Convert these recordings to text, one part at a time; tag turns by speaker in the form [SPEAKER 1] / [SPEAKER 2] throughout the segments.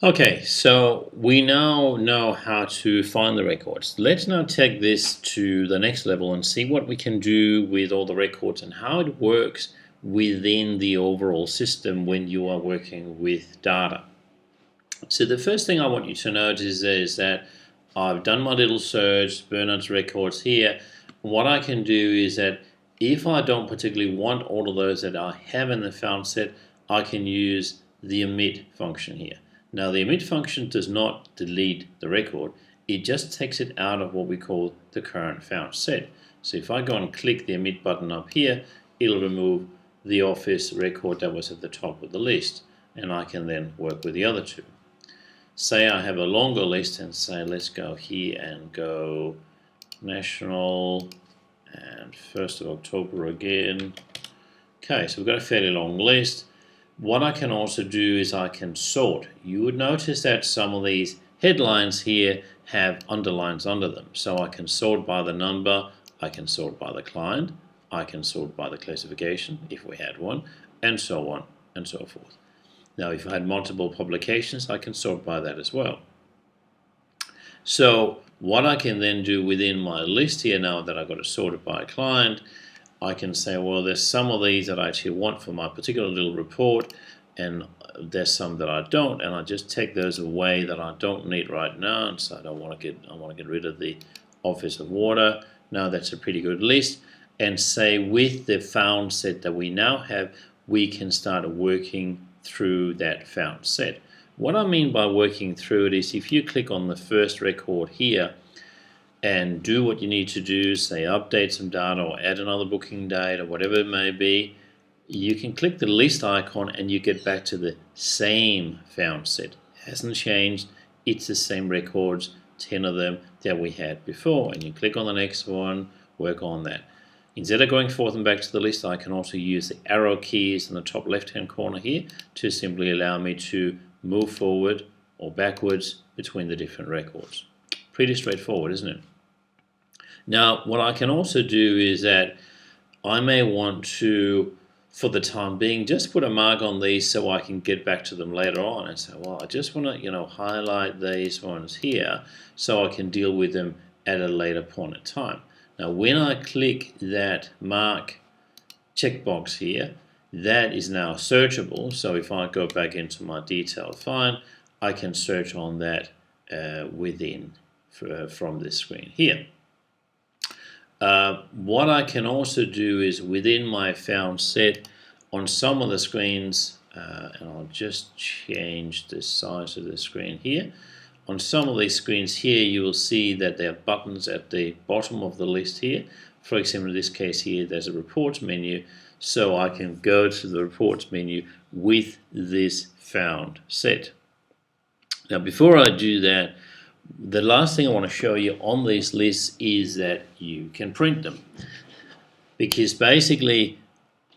[SPEAKER 1] Okay, so we now know how to find the records. Let's now take this to the next level and see what we can do with all the records and how it works within the overall system when you are working with data. So the first thing I want you to notice is that I've done my little search, Bernard's records here. What I can do is that if I don't particularly want all of those that I have in the found set, I can use the omit function here. Now the omit function does not delete the record, it just takes it out of what we call the current found set. So if I go and click the omit button up here, it'll remove the office record that was at the top of the list, and I can then work with the other two. Say I have a longer list and say let's go here and go national and 1st of October again. Okay, so we've got a fairly long list. What I can also do is I can sort. You would notice that some of these headlines here have underlines under them. So I can sort by the number, I can sort by the client, I can sort by the classification if we had one, and so on and so forth. Now if I had multiple publications, I can sort by that as well. So what I can then do within my list here, now that I've got it sorted by client, I can say, well, there's some of these that I actually want for my particular little report, and there's some that I don't, and I just take those away that I don't need right now. And so I want to get rid of the Office of Water. Now that's a pretty good list. And say with the found set that we now have, we can start working through that found set. What I mean by working through it is if you click on the first record here and do what you need to do, say update some data or add another booking date or whatever it may be, you can click the list icon and you get back to the same found set. It hasn't changed, it's the same records, 10 of them that we had before, and you click on the next one, work on that. Instead of going forth and back to the list, I can also use the arrow keys in the top left hand corner here to simply allow me to move forward or backwards between the different records. Pretty straightforward, isn't it? Now what I can also do is that I may want to, for the time being, just put a mark on these so I can get back to them later on and say, well, I just want to highlight these ones here so I can deal with them at a later point in time. Now when I click that mark checkbox here, that is now searchable. So if I go back into my detailed find, I can search on that from this screen here. What I can also do is within my found set on some of the screens, and I'll just change the size of the screen here. On some of these screens here, you will see that there are buttons at the bottom of the list here. For example, in this case here, there's a reports menu, so I can go to the reports menu with this found set. Now, before I do that, the last thing I want to show you on these lists is that you can print them, because basically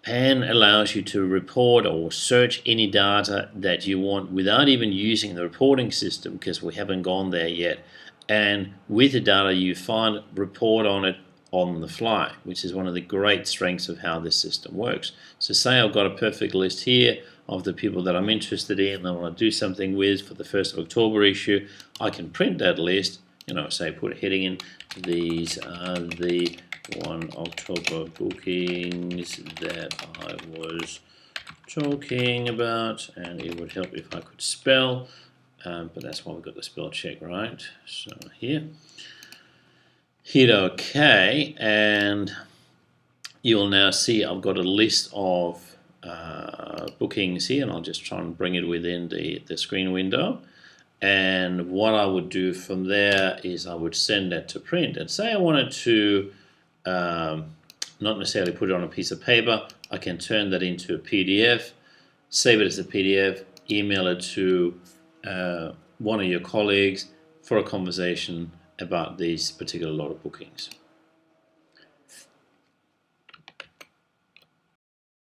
[SPEAKER 1] Pan allows you to report or search any data that you want without even using the reporting system, because we haven't gone there yet. And with the data you find, report on it on the fly, which is one of the great strengths of how this system works. So say I've got a perfect list here of the people that I'm interested in and I want to do something with for the 1st of October issue. I can print that list, say put a heading in, these are the 1 October bookings that I was talking about, and it would help if I could spell, but that's why we've got the spell check, right? So here, hit OK, and you'll now see I've got a list of bookings here, and I'll just try and bring it within the screen window. And what I would do from there is I would send that to print, and say I wanted to not necessarily put it on a piece of paper, I can turn that into a PDF, save it as a PDF, email it to one of your colleagues for a conversation about these particular lot of bookings.